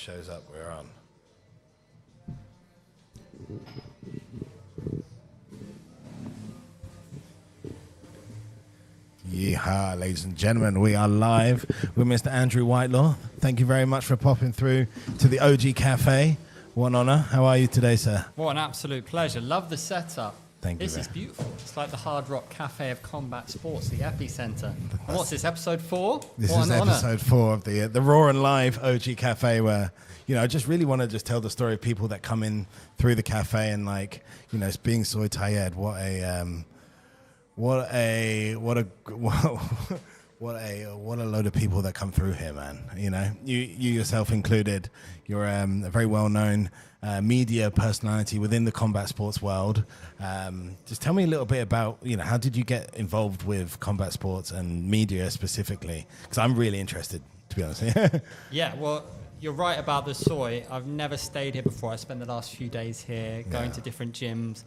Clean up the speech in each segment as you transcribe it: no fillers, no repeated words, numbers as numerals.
shows up, we're on. Yeehaw, ladies and gentlemen, we are live with Mr. Andrew Whitelaw. Thank you very much for popping through to the OG Cafe. What an honor. How are you today, sir? What an absolute pleasure. Love the setup. Thank you. This is beautiful. It's like the Hard Rock Cafe of combat sports, the epicenter. And what's this, episode 4? This what is an episode 4 of the Raw and Live OG Cafe, where, you know, I just really want to just tell the story of people that come in through the cafe and, like, you know, it's being Soy Tayed. What a load of people that come through here, man. You know, you yourself included. You're a very well-known media personality within the combat sports world. Just tell me a little bit about, you know, how did you get involved with combat sports and media specifically? Because I'm really interested, to be honest. Yeah, well, you're right about the soy. I've never stayed here before. I spent the last few days here going to different gyms.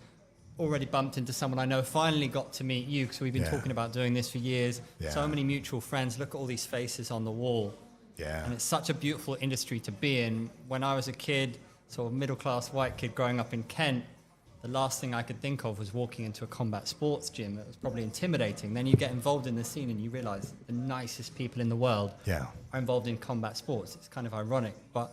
Already bumped into someone I know, finally got to meet you because we've been talking about doing this for years. So many mutual friends. Look at all these faces on the wall. And it's such a beautiful industry to be in. When I was a kid, sort of middle-class white kid growing up in Kent, the last thing I could think of was walking into a combat sports gym. It was probably intimidating. Then you get involved in the scene and you realize the nicest people in the world are involved in combat sports. It's kind of ironic. But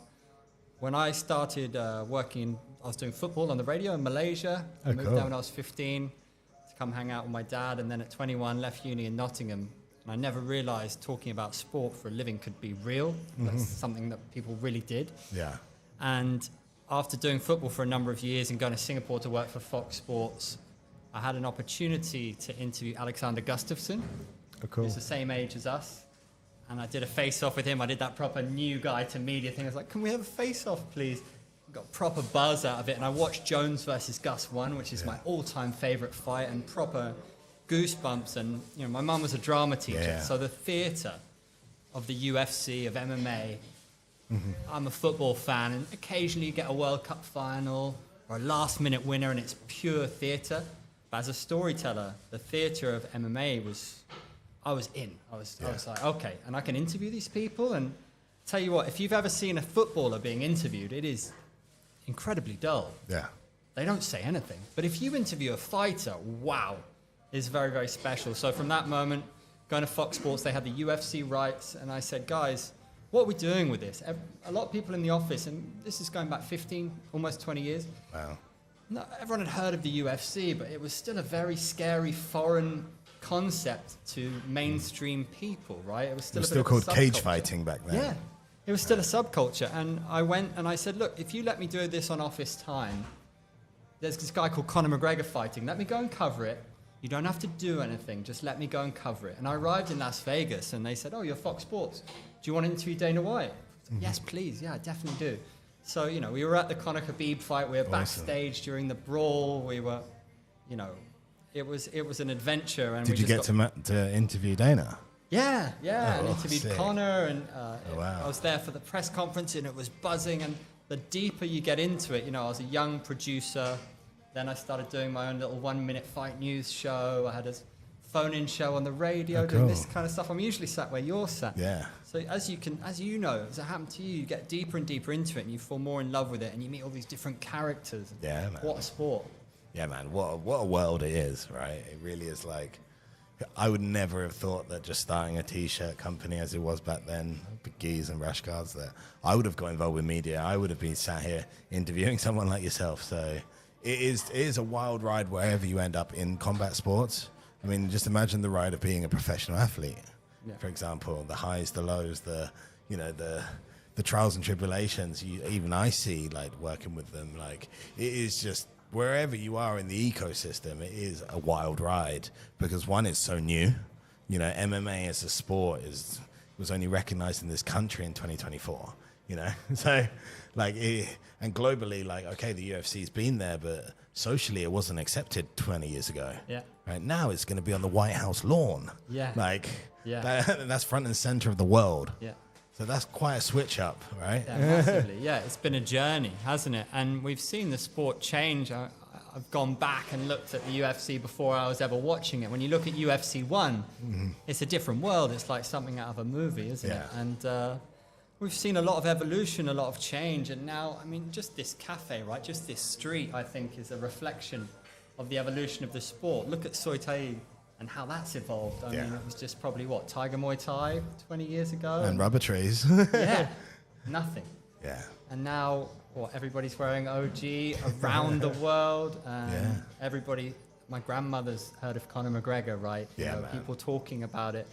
when I started working, I was doing football on the radio in Malaysia. I moved there when I was 15 to come hang out with my dad. And then at 21, left uni in Nottingham. And I never realized talking about sport for a living could be real. That's something that people really did. And after doing football for a number of years and going to Singapore to work for Fox Sports, I had an opportunity to interview Alexander Gustafsson. He's the same age as us. And I did a face-off with him. I did that proper new guy to media thing. I was like, can we have a face-off, please? Got proper buzz out of it. And I watched Jones versus Gus 1, which is my all-time favorite fight, and proper goosebumps. And, you know, my mum was a drama teacher. So the theater of the UFC, of MMA, I'm a football fan, and occasionally you get a World Cup final or a last-minute winner, and it's pure theater. But as a storyteller, the theater of MMA I was in. I was like, okay, and I can interview these people. And tell you what, if you've ever seen a footballer being interviewed, it is incredibly dull. They don't say anything. But if you interview a fighter, wow, it's very, very special. So from that moment, going to Fox Sports, they had the UFC rights, and I said, guys, what are we doing with this? A lot of people in the office, and this is going back 15, almost 20 years. No, everyone had heard of the UFC, but it was still a very scary foreign concept to mainstream people, right? It was still called cage fighting back then. Yeah, it was still a subculture. And I went and I said, look, if you let me do this on office time, there's this guy called Conor McGregor fighting. Let me go and cover it. You don't have to do anything. Just let me go and cover it. And I arrived in Las Vegas and they said, oh, you're Fox Sports. Do you want to interview Dana White? Said, yes, please. Yeah, I definitely do. So, you know, we were at the Conor Khabib fight. We were backstage during the brawl. We were, you know, it was an adventure. And did you get to interview Dana? Yeah, and interviewed Conor, and I was there for the press conference, and it was buzzing. And the deeper you get into it, you know, I was a young producer. Then I started doing my own little 1-minute fight news show. I had a phone-in show on the radio, doing this kind of stuff. I'm usually sat where you're sat. So as you know, as it happened to you, you get deeper and deeper into it, and you fall more in love with it, and you meet all these different characters. Man. What a sport. Yeah, man, what a world it is, right? It really is. Like, I would never have thought that just starting a T-shirt company as it was back then, Big Gees and Rash Guards, that I would have got involved with media. I would have been sat here interviewing someone like yourself. So it is a wild ride wherever you end up in combat sports. I mean, just imagine the ride of being a professional athlete. For example, the highs, the lows, the trials and tribulations. Even I see, like, working with them. Like, it is just, wherever you are in the ecosystem, it is a wild ride because, one, it's so new. You know, MMA as a sport was only recognized in this country in 2024, you know? So, like, and globally, like, okay, the UFC's been there, but socially it wasn't accepted 20 years ago. Right now it's going to be on the White House lawn. That's front and center of the world. So that's quite a switch up, right? Yeah, massively. Yeah, it's been a journey, hasn't it? And we've seen the sport change. I've gone back and looked at the UFC before I was ever watching it. When you look at UFC 1, it's a different world. It's like something out of a movie, isn't it? And We've seen a lot of evolution, a lot of change, and now, I mean, just this cafe, right? Just this street, I think, is a reflection of the evolution of the sport. Look at Muay Thai and how that's evolved. I mean, it was just probably, Tiger Muay Thai 20 years ago? And rubber trees. Yeah, nothing. Yeah. And now, everybody's wearing OG around the world. And everybody, my grandmother's heard of Conor McGregor, right? Yeah, You know, man. people talking about it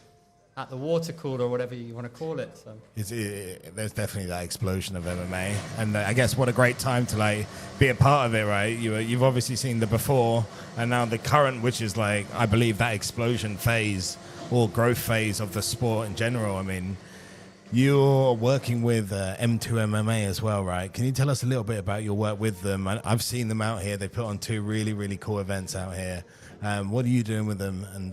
at the water cooler or whatever you want to call it. So There's definitely that explosion of MMA, and I guess what a great time to like be a part of it, right? You've obviously seen the before, and now the current, which is like I believe that explosion phase or growth phase of the sport in general. I mean, you're working with M2 MMA as well, right? Can you tell us a little bit about your work with them? I've seen them out here. They put on 2 really, really cool events out here. What are you doing with them? And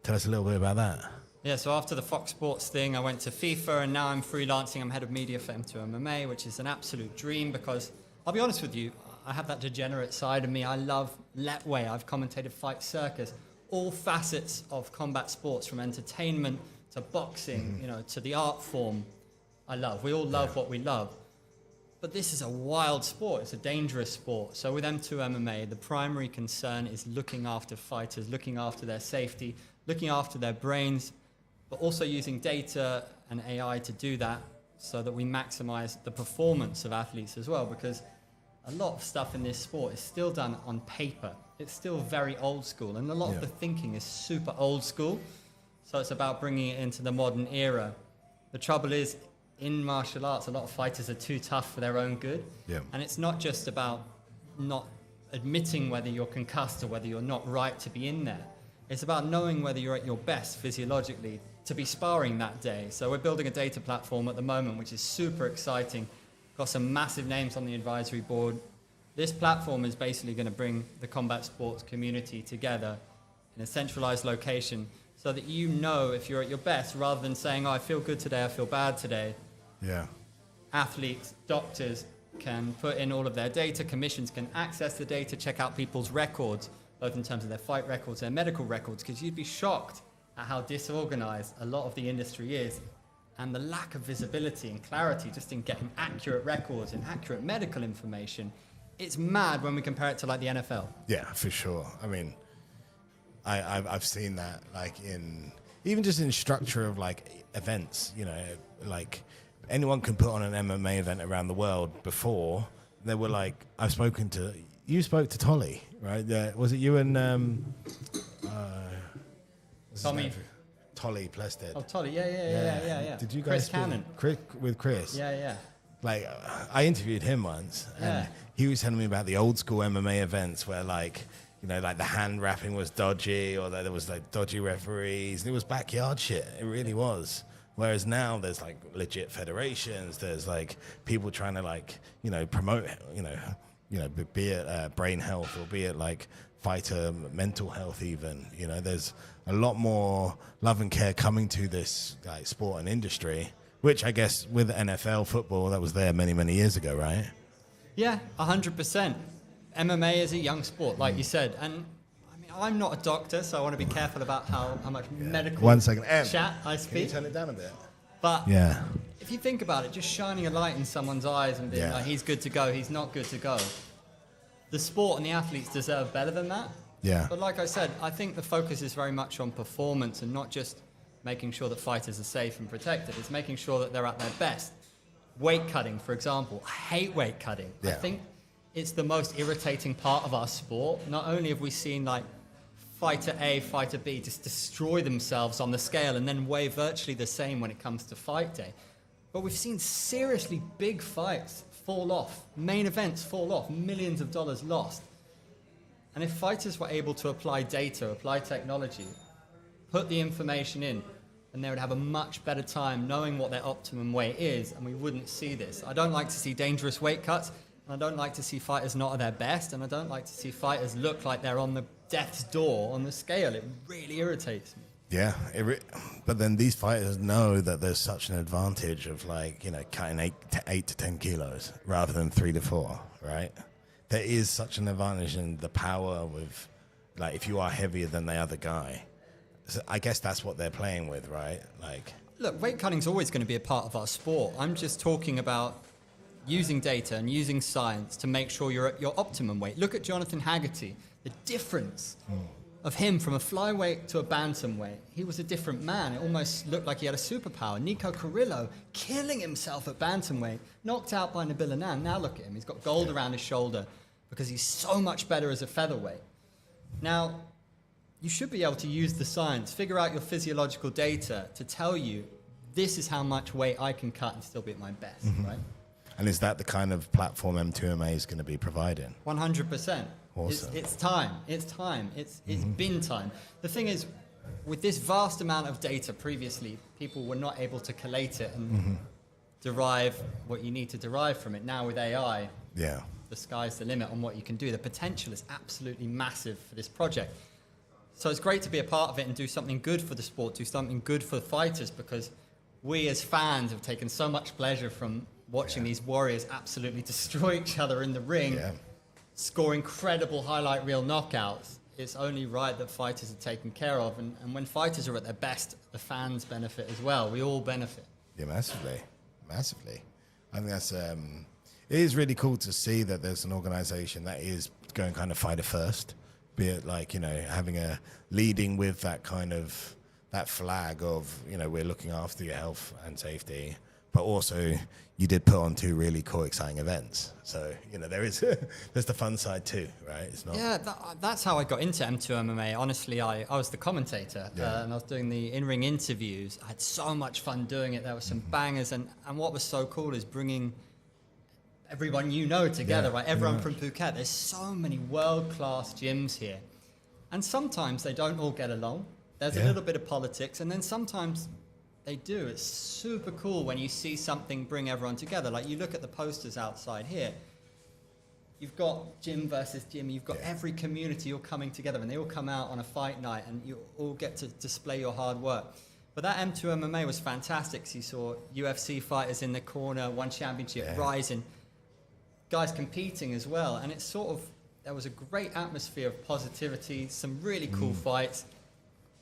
tell us a little bit about that. yeah, so after the Fox Sports thing, I went to FIFA, and now I'm freelancing. I'm head of media for M2 MMA, which is an absolute dream because I'll be honest with you, I have that degenerate side of me. I love Letway. I've commentated Fight Circus, all facets of combat sports, from entertainment to boxing, you know, to the art form. I love. We all love what we love. But this is a wild sport. It's a dangerous sport. So with M2 MMA, the primary concern is looking after fighters, looking after their safety, looking after their brains, but also using data and AI to do that so that we maximize the performance of athletes as well, because a lot of stuff in this sport is still done on paper. It's still very old school, and a lot of the thinking is super old school. So it's about bringing it into the modern era. The trouble is, in martial arts, a lot of fighters are too tough for their own good. Yeah. And it's not just about not admitting whether you're concussed or whether you're not right to be in there. It's about knowing whether you're at your best physiologically to be sparring that day. So we're building a data platform at the moment, which is super exciting. Got some massive names on the advisory board. This platform is basically going to bring the combat sports community together in a centralized location so that you know if you're at your best, rather than saying, I feel good today, I feel bad today. Yeah. Athletes, doctors can put in all of their data, commissions can access the data, check out people's records, both in terms of their fight records, their medical records, because you'd be shocked at how disorganized a lot of the industry is, and the lack of visibility and clarity just in getting accurate records and accurate medical information. It's mad when we compare it to like the NFL. Yeah, for sure. I mean, I've seen that like in even just in structure of like events, you know, like anyone can put on an MMA event around the world. Before they were like, you spoke to Tolly, right? Was it you and Tommy. Tolly Plested? Oh, Tolly, yeah. Did you Chris guys Cannon. with Chris? Yeah. Like, I interviewed him once, and he was telling me about the old school MMA events where, like, you know, like the hand wrapping was dodgy, or that there was like dodgy referees. It was backyard shit. It really was. Whereas now there's like legit federations. There's like people trying to like, you know, promote, you know, be it brain health or be it like fighter mental health even. You know, there's a lot more love and care coming to this like sport and industry, which I guess with NFL football, that was there many, many years ago, right? Yeah, 100%. MMA is a young sport, like you said. And I mean, I'm not a doctor, so I want to be careful about how much medical 1 second. chat I Can you speak. turn it down a bit? But Yeah. if you think about it, just shining a light in someone's eyes and being Yeah. like, he's good to go, he's not good to go. The sport and the athletes deserve better than that. Yeah. But like I said, I think the focus is very much on performance and not just making sure that fighters are safe and protected. It's making sure that they're at their best. Weight cutting, for example. I hate weight cutting. Yeah. I think it's the most irritating part of our sport. Not only have we seen like fighter A, fighter B just destroy themselves on the scale and then weigh virtually the same when it comes to fight day, but we've seen seriously big fights fall off, main events fall off, millions of dollars lost. And if fighters were able to apply data, apply technology, put the information in, and they would have a much better time knowing what their optimum weight is, and we wouldn't see this. I don't like to see dangerous weight cuts, and I don't like to see fighters not at their best, and I don't like to see fighters look like they're on the death's door on the scale. It really irritates me. Yeah, but then these fighters know that there's such an advantage of like, you know, cutting 8 to 10 kilos rather than 3 to 4, right? There is such an advantage in the power with, like, if you are heavier than the other guy. So I guess that's what they're playing with, right? Like, Look, weight cutting is always going to be a part of our sport. I'm just talking about using data and using science to make sure you're at your optimum weight. Look at Jonathan Haggerty, the difference of him from a flyweight to a bantamweight. He was a different man. It almost looked like he had a superpower. Nico Carrillo killing himself at bantamweight, knocked out by Nabil Anand. Now look at him. He's got gold around his shoulder because he's so much better as a featherweight. Now, you should be able to use the science, figure out your physiological data to tell you this is how much weight I can cut and still be at my best, right? And is that the kind of platform M2MMA is going to be providing? 100%. Awesome. It's time. It's time. It's been time. The thing is, with this vast amount of data previously, people were not able to collate it and derive what you need to derive from it. Now with AI, the sky's the limit on what you can do. The potential is absolutely massive for this project. So it's great to be a part of it and do something good for the sport, do something good for the fighters, because we as fans have taken so much pleasure from watching these warriors absolutely destroy each other in the ring, score incredible highlight reel knockouts. It's only right that fighters are taken care of. And when fighters are at their best, the fans benefit as well. We all benefit. Yeah, massively. Massively. I think that's, it is really cool to see that there's an organization that is going kind of fighter first, be it like, you know, having a leading with that kind of, that flag of, you know, we're looking after your health and safety, but also you did put on 2 really cool, exciting events. So, you know, there is, there's the fun side too, right? It's not. Yeah, that's how I got into M2 MMA. Honestly, I was the commentator and I was doing the in-ring interviews. I had so much fun doing it. There were some bangers. And what was so cool is bringing everyone you know together, right? Everyone from Phuket. There's so many world-class gyms here. And sometimes they don't all get along. There's a little bit of politics. And then sometimes they do. It's super cool when you see something bring everyone together. Like you look at the posters outside here. You've got gym versus gym. You've got every community all coming together, and they all come out on a fight night, and you all get to display your hard work. But that M2 MMA was fantastic. So you saw UFC fighters in the corner, one championship rising, guys competing as well. And it's sort of, there was a great atmosphere of positivity, some really cool fights.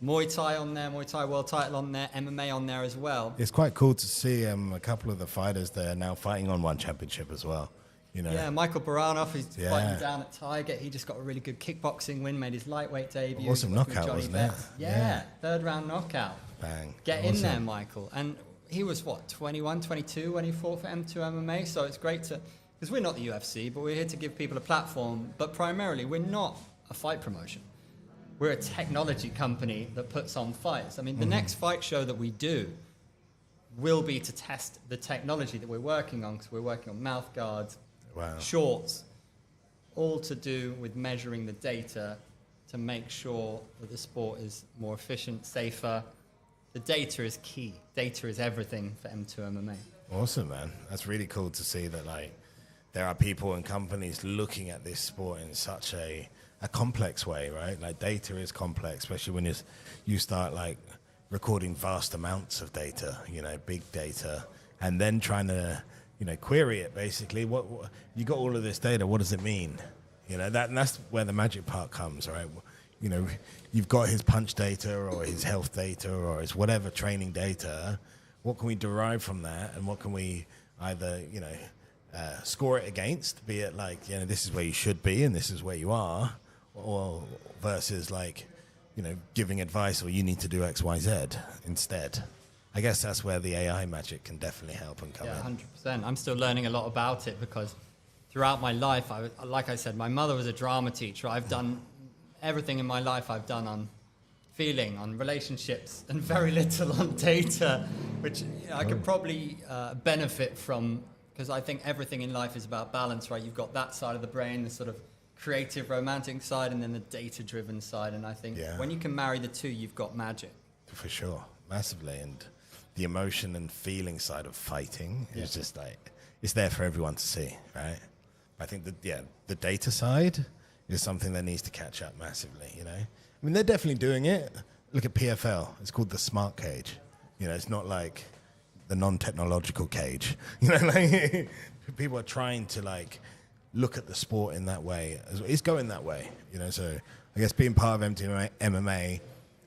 Muay Thai on there, Muay Thai world title on there, MMA on there as well. It's quite cool to see a couple of the fighters there now fighting on one championship as well. You know. Yeah, Michael Baranov, who's fighting down at Tiger. He just got a really good kickboxing win, made his lightweight debut. Awesome knockout, wasn't it? Yeah, third round knockout. Bang. Get in there, Michael. And he was, 21, 22 when he fought for M2 MMA. So it's great to, because we're not the UFC, but we're here to give people a platform. But primarily, we're not a fight promotion. We're a technology company that puts on fights. I mean, the next fight show that we do will be to test the technology that we're working on, because we're working on mouth guards, shorts, all to do with measuring the data to make sure that the sport is more efficient, safer. The data is key. Data is everything for M2 MMA. Awesome, man. That's really cool to see that, like, there are people and companies looking at this sport in such a complex way, right? Like, data is complex, especially when you start like recording vast amounts of data, you know, big data, and then trying to, you know, query it basically. What you got all of this data? What does it mean? You know, that's where the magic part comes, right? You know, you've got his punch data or his health data or his whatever training data. What can we derive from that, and what can we either, you know, score it against? Be it like, you know, this is where you should be and this is where you are. Or versus like, you know, giving advice, or you need to do X, Y, Z instead. I guess that's where the AI magic can definitely help and come in. 100%. I'm still learning a lot about it, because throughout my life, like I said, my mother was a drama teacher. I've done everything in my life I've done on feeling, on relationships, and very little on data, which I could probably benefit from, because I think everything in life is about balance, right? You've got that side of the brain, the sort of creative, romantic side, and then the data-driven side. And I think when you can marry the two, you've got magic. For sure, massively. And the emotion and feeling side of fighting is just like, it's there for everyone to see, right? I think that, the data side is something that needs to catch up massively, you know? I mean, they're definitely doing it. Look at PFL. It's called the smart cage. You know, it's not like the non-technological cage. You know, like people are trying to like look at the sport in that way. It's going that way, you know. So I guess being part of M2 MMA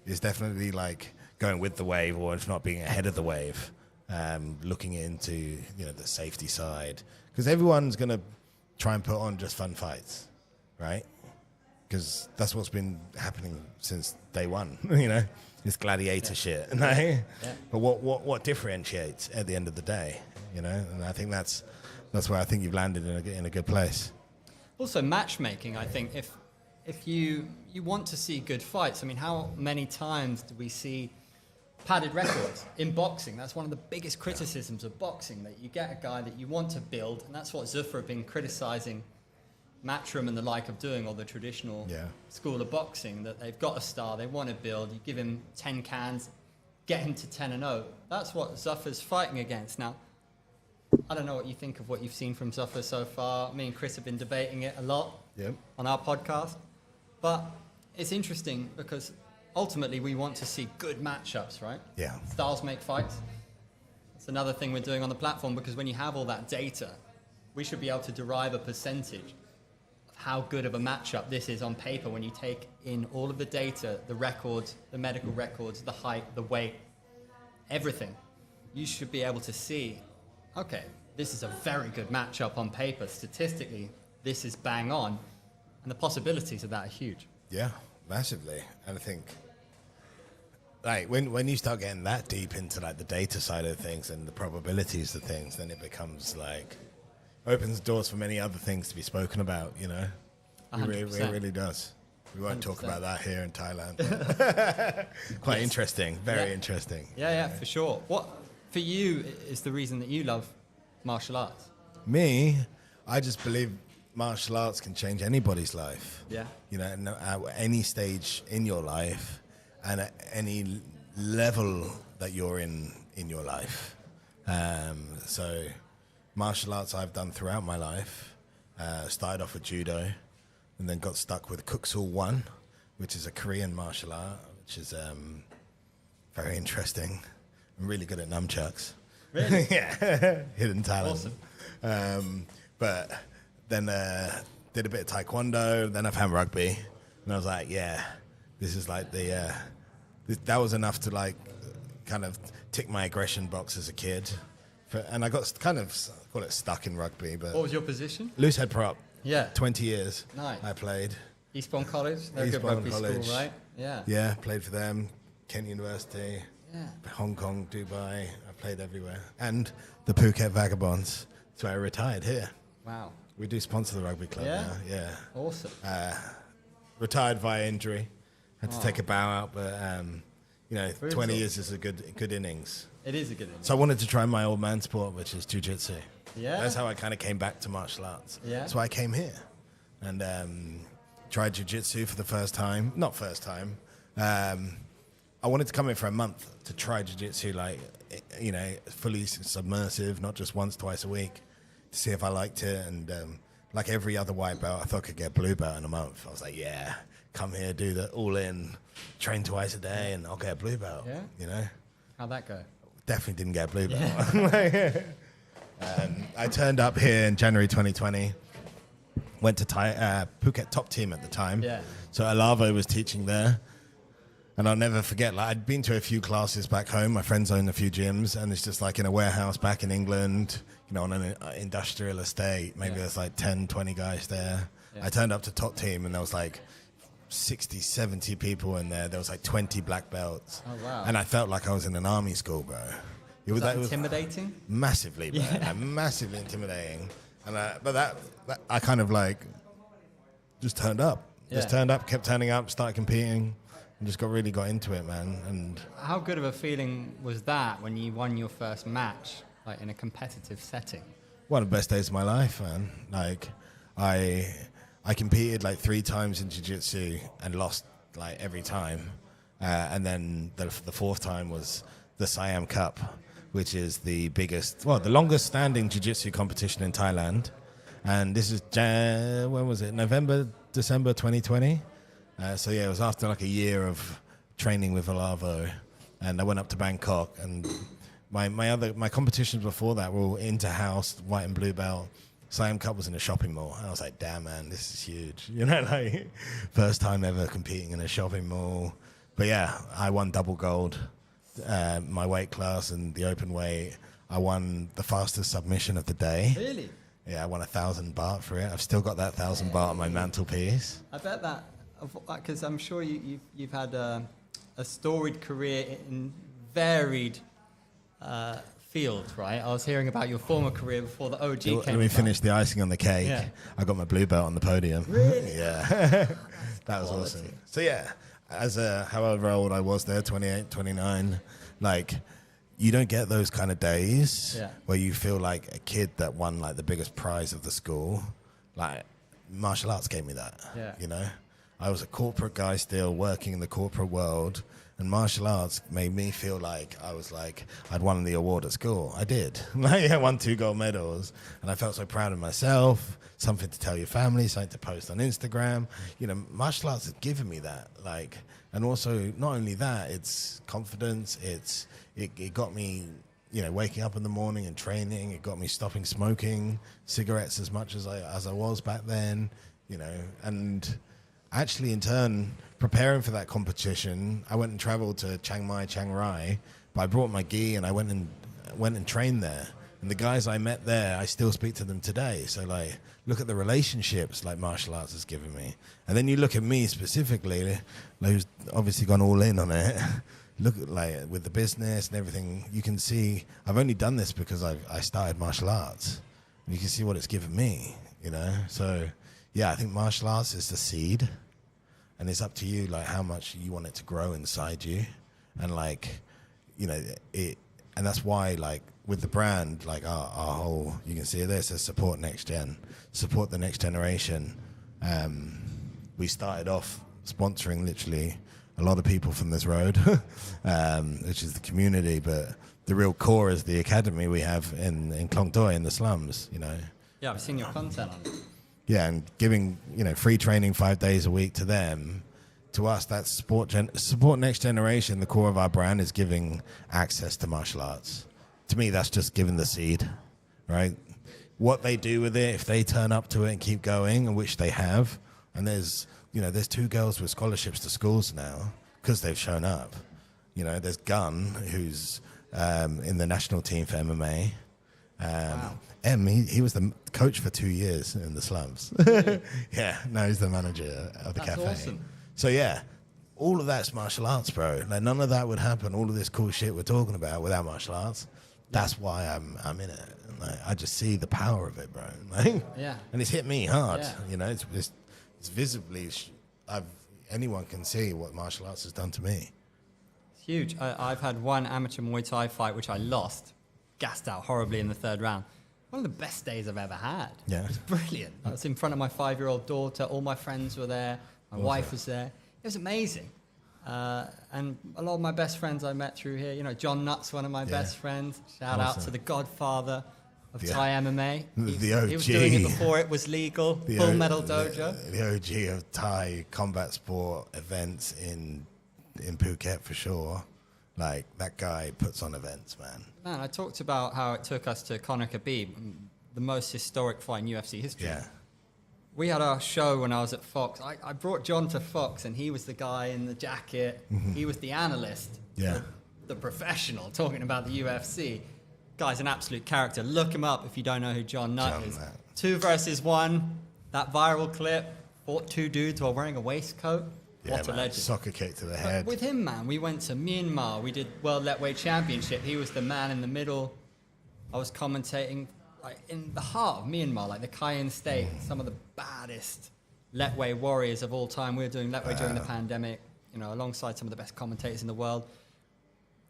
is definitely like going with the wave, or if not being ahead of the wave, looking into the safety side, because everyone's going to try and put on just fun fights, right? Because that's what's been happening since day one. This gladiator shit. Yeah. But what differentiates at the end of the day? And I think that's where I think you've landed in a good place. Also, matchmaking. I think if you want to see good fights, I mean, how many times do we see padded records in boxing? That's one of the biggest criticisms of boxing, that you get a guy that you want to build, and that's what Zuffa have been criticizing Matchroom and the like of doing, or the traditional school of boxing, that they've got a star, they want to build, you give him 10 cans, get him to 10-0. That's what Zuffa's fighting against. Now, I don't know what you think of what you've seen from Zuffa so far. Me and Chris have been debating it a lot on our podcast. But it's interesting because ultimately we want to see good matchups, right? Yeah. Styles make fights. It's another thing we're doing on the platform, because when you have all that data, we should be able to derive a percentage of how good of a matchup this is on paper when you take in all of the data, the records, the medical records, the height, the weight, everything. You should be able to see, okay, this is a very good matchup on paper. Statistically, this is bang on. And the possibilities of that are huge. Yeah, massively. And I think, like, when you start getting that deep into, like, the data side of things and the probabilities of things, then it becomes, like, opens doors for many other things to be spoken about, It really does. We won't 100%. Talk about that here in Thailand. Quite interesting. Very interesting. Yeah, for sure. What, for you, is the reason that you love martial arts? Me, I just believe martial arts can change anybody's life. Yeah. At any stage in your life and at any level that you're in your life. So martial arts I've done throughout my life. Started off with judo and then got stuck with Kuksul 1, which is a Korean martial art, which is very interesting. I'm really good at nunchucks. Really? Yeah. Hidden talent. Awesome. But then did a bit of taekwondo, then I found rugby, and I was like, yeah, this is like that was enough to, like, kind of tick my aggression box as a kid. And I got kind of, call it stuck in rugby. But what was your position? Loose head prop. Yeah. 20 years. Nice. I played. Eastbourne College? They're a good rugby school, right? Yeah. Yeah, played for them. Kent University. Yeah. Hong Kong, Dubai. I played everywhere. And the Phuket Vagabonds. So I retired here. Wow. We do sponsor the rugby club now. Yeah. Awesome. Retired via injury. Had to take a bow out, but 20 years is a good innings. It is a good innings. So I wanted to try my old man sport, which is jiu-jitsu. Yeah. That's how I kind of came back to martial arts. Yeah. So I came here and tried jiu-jitsu for the first time. Not first time. I wanted to come in for a month to try jiu-jitsu, like, fully submersive, not just once, twice a week, to see if I liked it. And like every other white belt, I thought I could get blue belt in a month. I was like, yeah, come here, do the all-in, train twice a day, and I'll get a blue belt. Yeah. How'd that go? Definitely didn't get a blue belt. I turned up here in January 2020, went to Phuket top team at the time. Yeah. So Alavo was teaching there. And I'll never forget, like, I'd been to a few classes back home. My friends own a few gyms, and it's just like in a warehouse back in England, on an industrial estate. Maybe there's like 10, 20 guys there. Yeah. I turned up to top team, and there was like 60, 70 people in there. There was like 20 black belts. Oh, wow. And I felt like I was in an army school, bro. Was that intimidating? Massively, bro. Yeah. Massively intimidating. And but that I kind of like just turned up. Yeah. Just turned up, kept turning up, started competing. Just really got into it, man. And how good of a feeling was that when you won your first match, like in a competitive setting? One of the best days of my life, man. Like, I competed like 3 times in jiu-jitsu and lost like every time. And then the 4th time was the Siam Cup, which is the longest standing jiu-jitsu competition in Thailand. And this is, when was it? November, December 2020. So yeah, it was after like a year of training with Alavo, and I went up to Bangkok, and my competitions before that were all inter-house, white and blue belt. Siam Cup was in a shopping mall, and I was like, damn, man, this is huge. First time ever competing in a shopping mall. But yeah, I won double gold, my weight class and the open weight, I won the fastest submission of the day. Really? Yeah, I won 1,000 baht for it. I've still got that 1,000 baht on my mantelpiece. I bet that, because I'm sure you've had a storied career in varied fields, right? I was hearing about your former career before the OG came. Let me finish the icing on the cake. Yeah. I got my blue belt on the podium. Really? Yeah. That was Quality. awesome. So yeah, as however old I was there, 28, 29, like you don't get those kind of days where you feel like a kid that won like the biggest prize of the school. Like martial arts gave me that. Yeah. You know, I was a corporate guy still working in the corporate world. And martial arts made me feel like I'd won the award at school. I did. I won 2 gold medals, and I felt so proud of myself. Something to tell your family, something to post on Instagram. You know, martial arts has given me that. Like, and also not only that, it's confidence. It got me, you know, waking up in the morning and training. It got me stopping smoking cigarettes as much as I was back then. You know, and actually in turn, preparing for that competition, I went and traveled to Chiang Mai, Chiang Rai, but I brought my gi and I went and trained there. And the guys I met there, I still speak to them today. So like, look at the relationships like martial arts has given me. And then you look at me specifically, who's obviously gone all in on it. Look at like with the business and everything, you can see I've only done this because I started martial arts. And you can see what it's given me, you know? So yeah, I think martial arts is the seed. And it's up to you, like, how much you want it to grow inside you. And, like, you know, and that's why, like, with the brand, like, our whole, you can see this as support next gen, support the next generation. We started off sponsoring literally a lot of people from this road, which is the community, but the real core is the academy we have in Klong Doi in the slums, you know. Yeah, I've seen your content on it. Yeah, and giving, you know, free training 5 days a week to them. To us, that's support next generation. The core of our brand is giving access to martial arts. To me, that's just giving the seed, right? What they do with it, if they turn up to it and keep going, and which they have, and there's 2 girls with scholarships to schools now because they've shown up. You know, there's Gun, who's in the national team for MMA. Wow. He was the coach for 2 years in the slums. Yeah, now he's the manager of the cafe. Awesome. So yeah, all of that's martial arts, bro. Like none of that would happen. All of this cool shit we're talking about without martial arts. That's why I'm in it. Like, I just see the power of it, bro. Like, yeah. And it's hit me hard. Yeah. You know, it's visibly. Anyone can see what martial arts has done to me. It's huge. I've had one amateur Muay Thai fight which I lost, gassed out horribly in the 3rd round. One of the best days I've ever had. Yeah. It was brilliant. I was in front of my 5-year-old daughter. All my friends were there. My wife was there. It was amazing. And a lot of my best friends I met through here. You know, John Nutt's one of my best friends. Shout out to the godfather of Thai MMA. The OG. He was doing it before it was legal. Full Metal Dojo. The OG of Thai combat sport events in Phuket for sure. Like, that guy puts on events, man. Man, I talked about how it took us to Conor Khabib, the most historic fight in UFC history. Yeah. We had our show when I was at Fox. I brought John to Fox, and he was the guy in the jacket. Mm-hmm. He was the analyst, the professional, talking about the UFC. Guy's an absolute character. Look him up if you don't know who John Nutt is. 2 versus 1, that viral clip, fought 2 dudes while wearing a waistcoat. Yeah, what a man. legend. Soccer kick to the head. But with him, man, we went to Myanmar. We did World Lightweight Championship. He was the man in the middle. I was commentating like in the heart of Myanmar, like the Cayenne State, some of the baddest Lightweight warriors of all time. We were doing Lightweight during the pandemic, you know, alongside some of the best commentators in the world.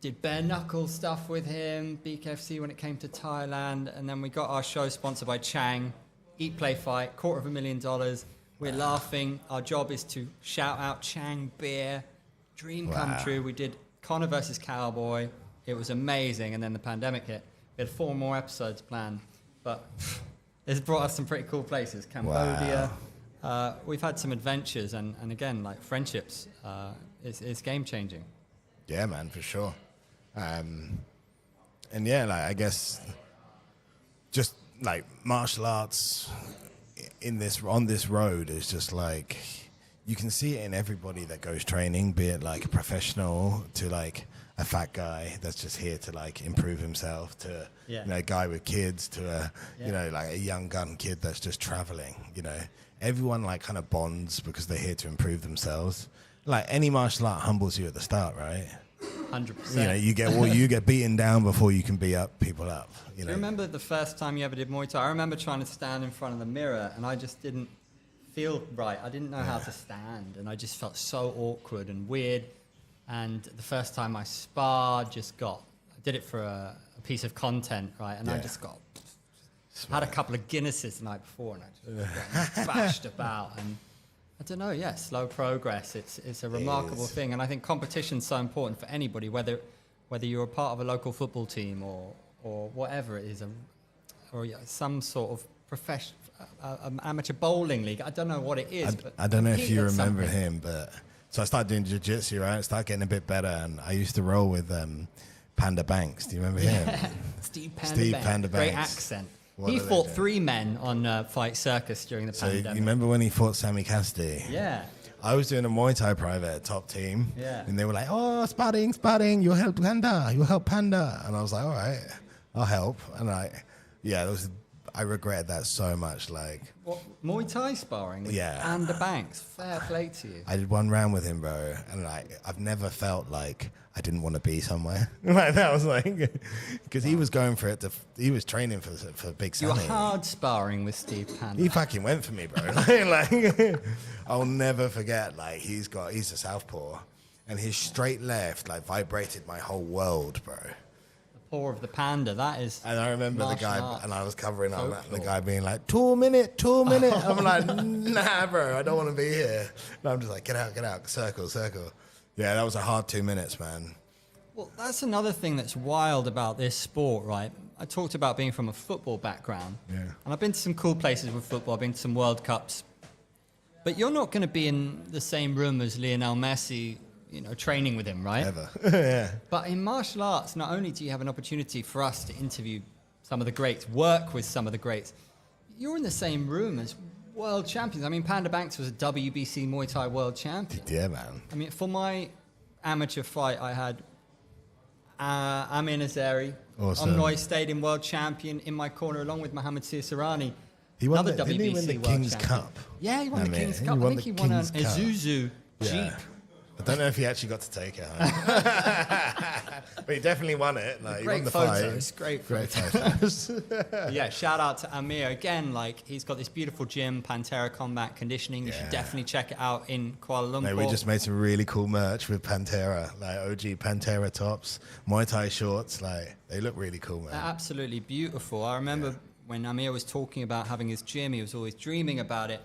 Did bare knuckle stuff with him, BKFC when it came to Thailand, and then we got our show sponsored by Chang, Eat, Play, Fight, $250,000. We're laughing. Our job is to shout out Chang Beer. Dream come true. We did Conor versus Cowboy. It was amazing. And then the pandemic hit. We had 4 more episodes planned. But it's brought us some pretty cool places. Cambodia. Wow. We've had some adventures. And again, like friendships. It's game-changing. Yeah, man, for sure. And yeah, like I guess just like martial arts on this road is just like you can see it in everybody that goes training, be it like a professional to like a fat guy that's just here to like improve himself, to you know, a guy with kids, to a you know, like a young gun kid that's just traveling. You know, everyone like kind of bonds because they're here to improve themselves. Like any martial art humbles you at the start, right? 100%. You know, you get beaten down before you can beat up people up. You know? Do you remember the first time you ever did Muay Thai? I remember trying to stand in front of the mirror, and I just didn't feel right. I didn't know how to stand, and I just felt so awkward and weird. And the first time I sparred, I did it for a piece of content, right? And I just had a couple of Guinnesses the night before, and I just got bashed about. And I don't know, slow progress. It's a remarkable thing. And I think competition's so important for anybody, whether you're a part of a local football team or whatever it is, or some sort of professional, amateur bowling league. I don't know what it is. I don't know if you remember him, but... So I started doing jiu-jitsu, right? I started getting a bit better, and I used to roll with Panda Banks. Do you remember him? Steve Panda Banks. Great accent. He fought 3 men on Fight Circus during the pandemic. You remember when he fought Sammy Cassidy? Yeah. I was doing a Muay Thai private at Top Team, and they were like, "Oh, sparring, you'll help Panda. And I was like, "All right, I'll help." And I regretted that so much. Like, what, Muay Thai sparring? And the Banks. Fair play to you. I did 1 round with him, bro, and like I've never felt like I didn't want to be somewhere like that. I was like, because he was going for it. He was training for Big Sammy. You were hard sparring with Steve Panda. He fucking went for me, bro. like I'll never forget. Like he's a southpaw, and his straight left like vibrated my whole world, bro. Of the Panda, that is. And I remember the guy, and I was covering up that, the guy being like, 2 minute. I'm like, nah, bro, I don't want to be here. And I'm just like, get out, circle. Yeah, that was a hard 2 minutes, man. Well, that's another thing that's wild about this sport, right? I talked about being from a football background. Yeah. And I've been to some cool places with football. I've been to some World Cups. But you're not going to be in the same room as Lionel Messi, you know, training with him, right? Ever. Yeah. But in martial arts, not only do you have an opportunity for us to interview some of the greats, work with some of the greats, you're in the same room as world champions. I mean, Panda Banks was a WBC Muay Thai world champion. Yeah, man. I mean, for my amateur fight, I had Amin Azeri, Omnoy Stadium world champion in my corner, along with Mohamed Sirsarani. He won the King's Cup. Yeah, he won the King's Cup. I think he won an Isuzu Jeep. I don't know if he actually got to take it home. But he definitely won it. Like, he won the photos. Fight. Great photos. Yeah, shout out to Amir. Again, like, he's got this beautiful gym, Pantera Combat Conditioning. You should definitely check it out in Kuala Lumpur. Mate, we just made some really cool merch with Pantera, like OG Pantera tops, Muay Thai shorts. Like, they look really cool, man. They're absolutely beautiful. I remember when Amir was talking about having his gym, he was always dreaming about it.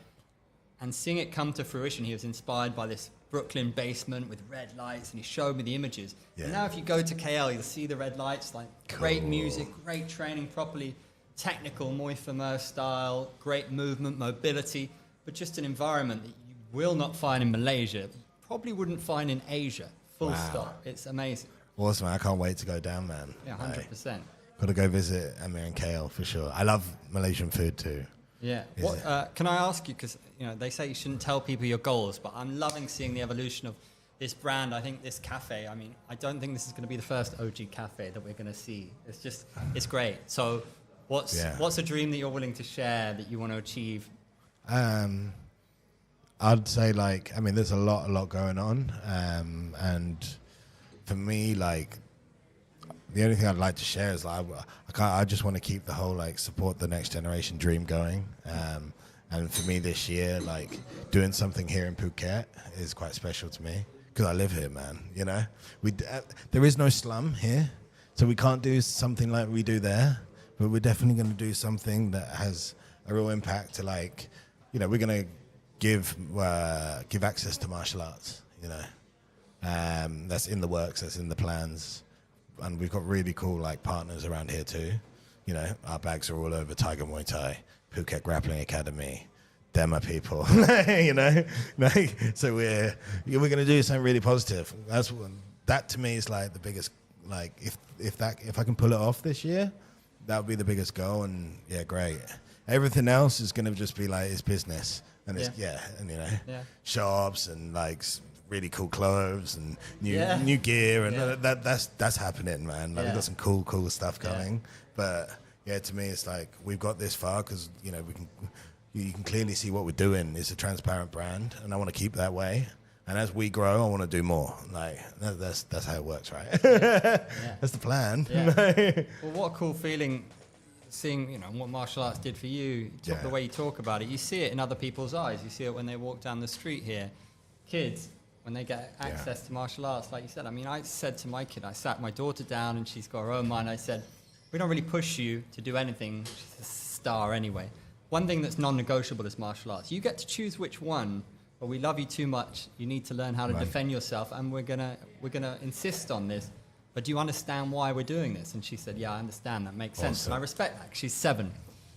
And seeing it come to fruition, he was inspired by this Brooklyn basement with red lights, and he showed me the images. Yeah. And now if you go to KL, you'll see the red lights, like great music, great training, properly technical Muay Thai style, great movement, mobility, but just an environment that you will not find in Malaysia, probably wouldn't find in Asia. Full stop. It's amazing. Awesome, man. I can't wait to go down, man. Yeah, 100%. Got to go visit Amir and KL for sure. I love Malaysian food too. Yeah. Can I ask you, because they say you shouldn't tell people your goals, but I'm loving seeing the evolution of this brand. I think this cafe, I mean, I don't think this is going to be the first OG cafe that we're going to see. It's great. So what's a dream that you're willing to share that you want to achieve? I'd say, like, I mean, there's a lot going on. And for me, like, the only thing I'd like to share is I just want to keep the whole like support the next generation dream going. And for me this year, like doing something here in Phuket is quite special to me because I live here, man. You know, there is no slum here, so we can't do something like we do there. But we're definitely going to do something that has a real impact to, like, you know, we're going to give access to martial arts. You know, that's in the works, that's in the plans. And we've got really cool like partners around here too. You know, our bags are all over Tiger Muay Thai, Phuket Grappling Academy, Dema people. You know, like, so we're going to do something really positive. That to me is like the biggest. Like if I can pull it off this year, that would be the biggest goal. And yeah, great. Everything else is going to just be like it's business, and it's and you know, shops and like really cool clothes and new gear, and that's happening, man. Like, we've got some cool stuff coming. But yeah, to me, it's like we've got this far because you can clearly see what we're doing. It's a transparent brand, and I want to keep that way. And as we grow, I want to do more. Like that's how it works, right? That's the plan. Yeah. Well, what a cool feeling seeing, what martial arts did for you. The way you talk about it, you see it in other people's eyes. You see it when they walk down the street here. Kids, when they get access to martial arts, like you said. I mean, I said to my kid, I sat my daughter down, and she's got her own mind. I said, we don't really push you to do anything. She's a star anyway. One thing that's non-negotiable is martial arts. You get to choose which one, but we love you too much. You need to learn how to defend yourself, and we're gonna insist on this. But do you understand why we're doing this? And she said, yeah, I understand. That makes sense. And I respect that. She's 7.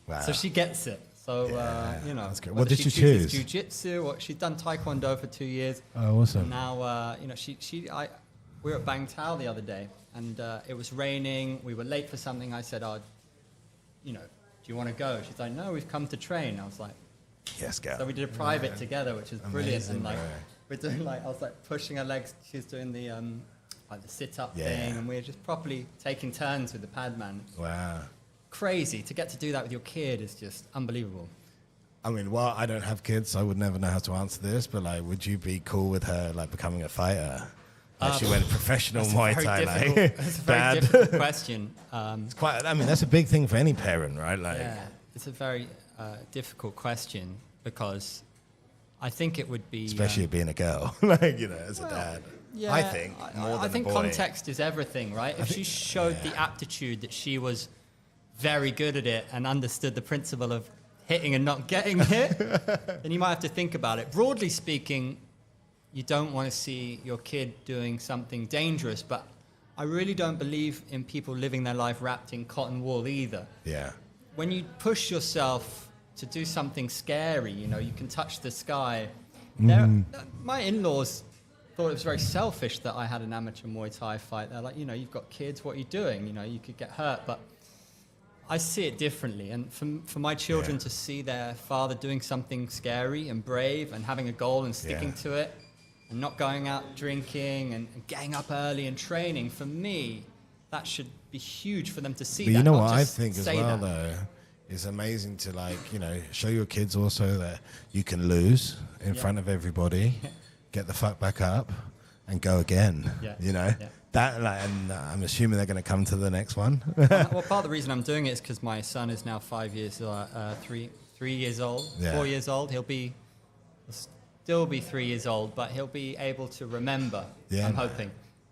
Wow. So she gets it. So, that's good. What did she choose? Jiu-jitsu, or she'd done Taekwondo for 2 years. Oh, awesome. And now, we were at Bang Tao the other day, and it was raining. We were late for something. I said, do you want to go? She's like, no, we've come to train. I was like, yes, go. So we did a private together, which is brilliant. Amazing, and we're doing I was pushing her legs. She was doing the the sit-up thing, and we were just properly taking turns with the pad man. Wow. Crazy. To get to do that with your kid is just unbelievable. I mean, well, I don't have kids, so I would never know how to answer this, but would you be cool with her becoming a fighter? She went professional Muay Thai. That's a very difficult question. It's quite. I mean, that's a big thing for any parent, right? It's a very difficult question because I think it would be, especially being a girl, as a dad. Yeah, I think more than I think a boy. Context is everything, right? If she showed the aptitude that she was very good at it and understood the principle of hitting and not getting hit, then you might have to think about it. Broadly speaking, you don't want to see your kid doing something dangerous, but I really don't believe in people living their life wrapped in cotton wool either. Yeah. When you push yourself to do something scary, you can touch the sky. My in-laws thought it was very selfish that I had an amateur Muay Thai fight. They're like, you've got kids, what are you doing? You could get hurt. But I see it differently. And for my children to see their father doing something scary and brave and having a goal and sticking to it and not going out drinking and getting up early and training, for me, that should be huge for them to see. But you know what I think as well, though? It's amazing to show your kids also that you can lose in front of everybody. Get the fuck back up and go again. That, and I'm assuming they're going to come to the next one. Well, part of the reason I'm doing it is because my son is now 5 years, 3 years old, 4 years old. He'll still be 3 years old, but he'll be able to remember. I'm hoping.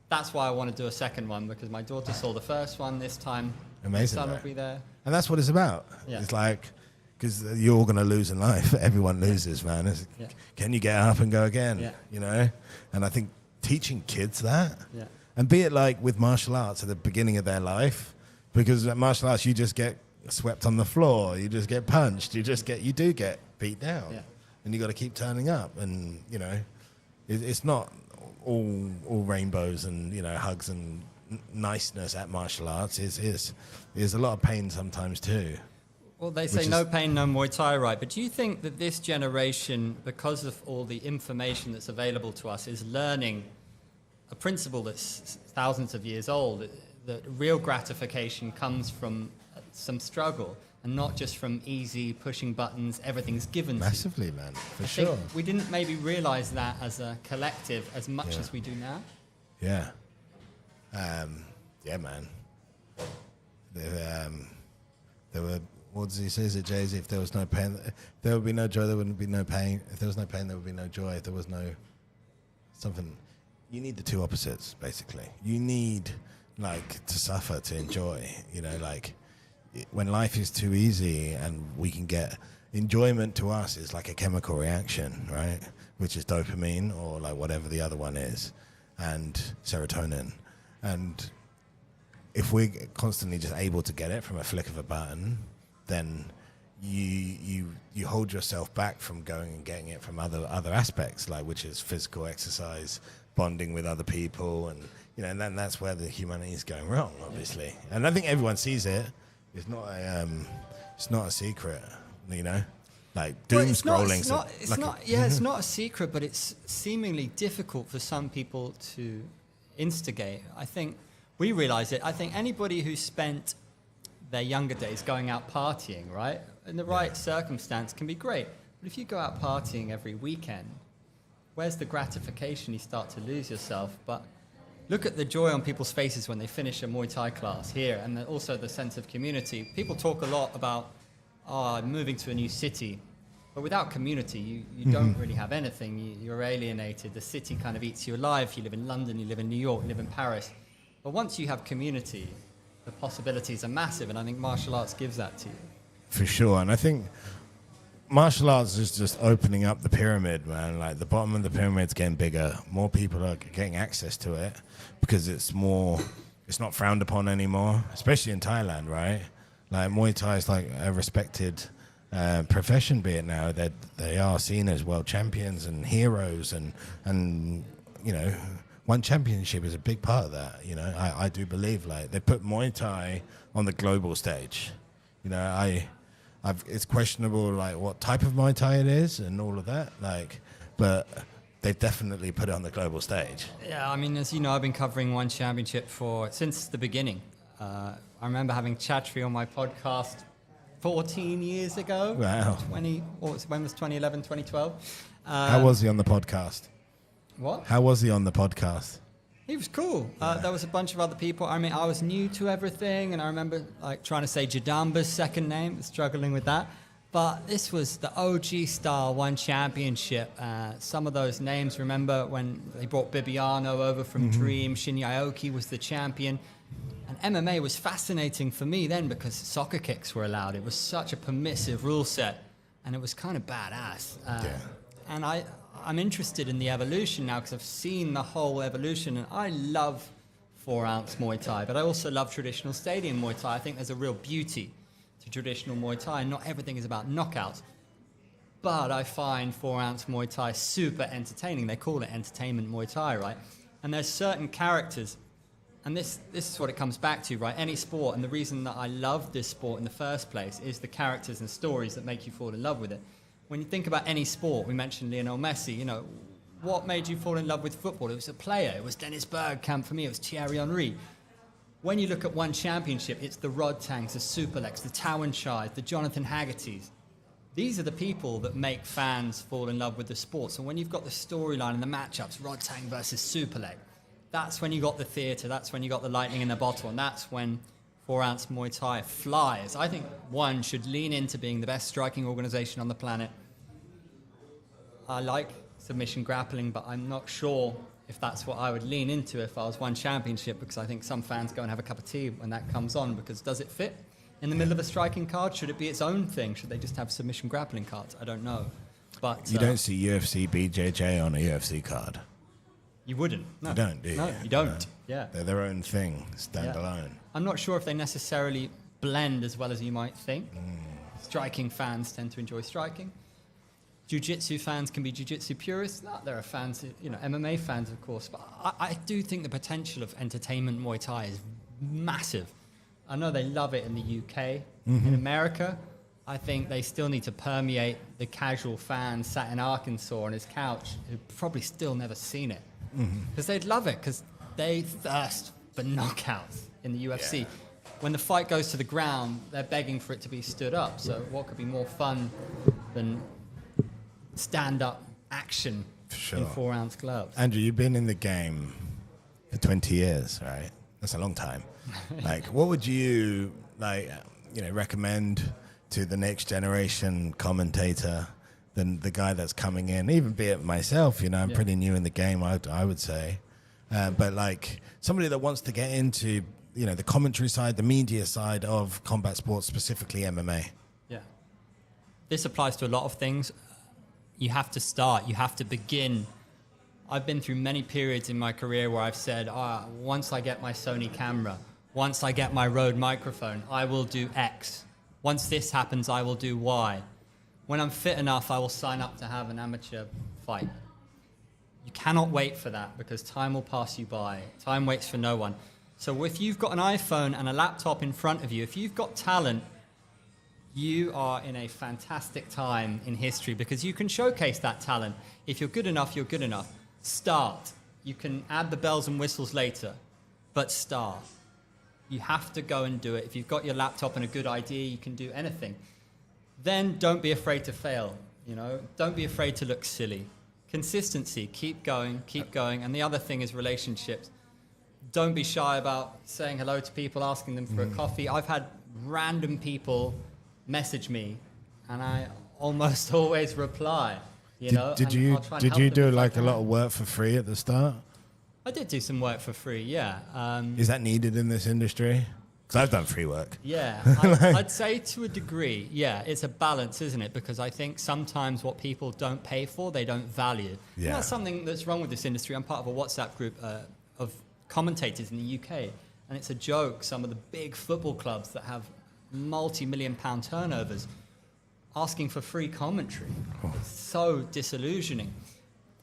That's why I want to do a second one, because my daughter saw the first one this time. Amazing. My son will be there. And that's what it's about. Yeah. It's because you're all going to lose in life. Everyone loses, man. Can you get up and go again? And I think teaching kids that, and be it with martial arts at the beginning of their life, because at martial arts you just get swept on the floor, you just get punched, you do get beat down, and you got to keep turning up, and it's not all rainbows and hugs and niceness at martial arts. Is a lot of pain sometimes too. Well, they say no pain, no Muay Thai, right? But do you think that this generation, because of all the information that's available to us, is learning a principle that's thousands of years old, that real gratification comes from some struggle and not just from easy pushing buttons, everything's given Massively, to you? man, for I sure. think we didn't maybe realize that as a collective as much as we do now. Yeah. Man. There were... What does he say? Is it Jay-Z? If there was no pain, there would be no joy, there wouldn't be no pain. If there was no pain, there would be no joy. If there was no something, you need the two opposites, basically. You need, to suffer to enjoy. When life is too easy and we can get... Enjoyment to us is like a chemical reaction, right? Which is dopamine or whatever the other one is, and serotonin. And if we're constantly just able to get it from a flick of a button, then you hold yourself back from going and getting it from other aspects, which is physical exercise, bonding with other people, and and then that's where the humanity is going wrong, obviously. And I think everyone sees it. It's not a secret, like doom It's scrolling. it's not a secret, but it's seemingly difficult for some people to instigate. I think we realize it. I think anybody who spent their younger days going out partying, right, in the right circumstance can be great. But if you go out partying every weekend, where's the gratification? You start to lose yourself. But look at the joy on people's faces when they finish a Muay Thai class here, and also the sense of community. People talk a lot about moving to a new city, but without community, you don't really have anything. You're alienated. The city kind of eats you alive. You live in London, you live in New York, you live in Paris. But once you have community, the possibilities are massive, and I think martial arts gives that to you. For sure, and I think martial arts is just opening up the pyramid, man. Like the bottom of the pyramid's getting bigger. More people are getting access to it because it's not frowned upon anymore, especially in Thailand, right? Like Muay Thai is like a respected profession, be it now that they are seen as world champions and heroes, and you know, one championship is a big part of that. You know, I do believe like they put Muay Thai on the global stage. You know, it's questionable like what type of Muay Thai it is and all of that, like, but they definitely put it on the global stage. Yeah, I mean, as you know, I've been covering One Championship since the beginning. I remember having Chatri on my podcast 14 years ago. Wow. When was 2011, 2012? How was he on the podcast? What? How was he on the podcast? He was cool. There was a bunch of other people. I mean, I was new to everything, and I remember like trying to say Jadamba's second name, struggling with that. But this was the OG style One Championship. Some of those names, remember when they brought Bibiano over from Dream, Shinya Aoki was the champion. And MMA was fascinating for me then because soccer kicks were allowed. It was such a permissive rule set, and it was kind of badass. And I'm interested in the evolution now because I've seen the whole evolution, and I love 4-ounce Muay Thai, but I also love traditional stadium Muay Thai. I think there's a real beauty to traditional Muay Thai. Not everything is about knockouts, but I find 4-ounce Muay Thai super entertaining. They call it entertainment Muay Thai, right? And there's certain characters, and this is what it comes back to, right? Any sport, and the reason that I love this sport in the first place is the characters and stories that make you fall in love with it. When you think about any sport, we mentioned Lionel Messi, you know, what made you fall in love with football? It was a player. It was Dennis Bergkamp for me. It was Thierry Henry. When you look at One Championship, it's the Rodtangs, the Superlex, the Tawanchais, the Jonathan Haggertys. These are the people that make fans fall in love with the sport. So when you've got the storyline and the matchups, Rodtang versus Superlex, that's when you got the theatre, that's when you got the lightning in the bottle, and that's when 4-ounce Muay Thai flies. I think One should lean into being the best striking organisation on the planet. I like submission grappling, but I'm not sure if that's what I would lean into if I was One Championship, because I think some fans go and have a cup of tea when that comes on, because does it fit in the middle of a striking card? Should it be its own thing? Should they just have submission grappling cards? I don't know. But you don't see UFC BJJ on a UFC card. You wouldn't. No. You don't, do you? No, you don't. No. Yeah. They're their own thing, standalone. I'm not sure if they necessarily blend as well as you might think. Striking fans tend to enjoy striking. Jiu-jitsu fans can be jiu-jitsu purists. No, there are fans, you know, MMA fans, of course. But I do think the potential of entertainment Muay Thai is massive. I know they love it in the UK. In America, I think they still need to permeate the casual fan sat in Arkansas on his couch who've probably still never seen it. Because they'd love it, because they thirst for knockouts in the UFC. Yeah. When the fight goes to the ground, they're begging for it to be stood up. So what could be more fun than stand-up action in 4-ounce gloves? Andrew, you've been in the game for 20 years, right? That's a long time. Like, what would you recommend to the next generation commentator, than the guy that's coming in? Even be it myself, you know, I'm pretty new in the game, I would say, but like somebody that wants to get into, you know, the commentary side, the media side of combat sports, specifically MMA. Yeah, this applies to a lot of things. You have to start. You have to begin. I've been through many periods in my career where I've said, once I get my Sony camera, once I get my Rode microphone, I will do X. Once this happens, I will do Y. When I'm fit enough, I will sign up to have an amateur fight. You cannot wait for that, because time will pass you by. Time waits for no one. So if you've got an iPhone and a laptop in front of you, if you've got talent, you are in a fantastic time in history because you can showcase that talent. If you're good enough, you're good enough. Start. You can add the bells and whistles later, but start. You have to go and do it. If you've got your laptop and a good idea, you can do anything. Then don't be afraid to fail. Don't be afraid to look silly. Consistency, keep going. And the other thing is relationships. Don't be shy about saying hello to people, asking them for a coffee. I've had random people message me, and I almost always reply. Did you do like a lot of work for free at the start? I did do some work for free, yeah. Is that needed in this industry? Because I've done free work. Yeah, I'd say to a degree, yeah, it's a balance, isn't it? Because I think sometimes what people don't pay for, they don't value. Yeah. And that's something that's wrong with this industry. I'm part of a WhatsApp group of commentators in the UK, and it's a joke. Some of the big football clubs that have multi-million-pound turnovers asking for free commentary. It's so disillusioning.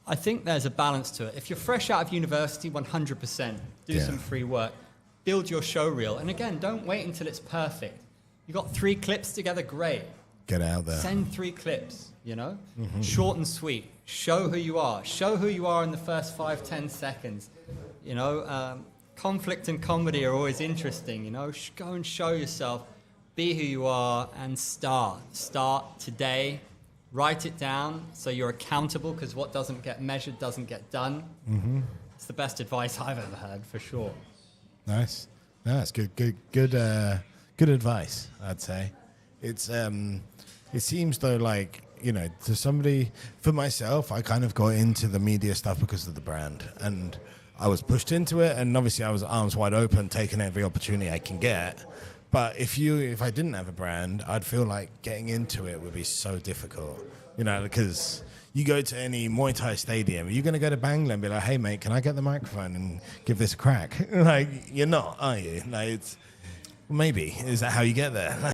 I think there's a balance to it. If you're fresh out of university, 100%, do some free work. Build your show reel. And again, don't wait until it's perfect. You got 3 clips together, great. Get out there. Send 3 clips, Short and sweet. Show who you are. Show who you are in the first 5-10 seconds. Conflict and comedy are always interesting, Go and show yourself. Be who you are and start. Start today. Write it down so you're accountable, because what doesn't get measured doesn't get done. Mm-hmm. It's the best advice I've ever heard, for sure. Nice. No, that's good advice, I'd say. It's it seems though like, to somebody, for myself, I kind of got into the media stuff because of the brand, and I was pushed into it, and obviously I was arms wide open, taking every opportunity I can get. But if I didn't have a brand, I'd feel like getting into it would be so difficult, because you go to any Muay Thai stadium, you're going to go to Bangla and be like, hey, mate, can I get the microphone and give this a crack? Like, you're not, are you? Like, maybe. Is that how you get there?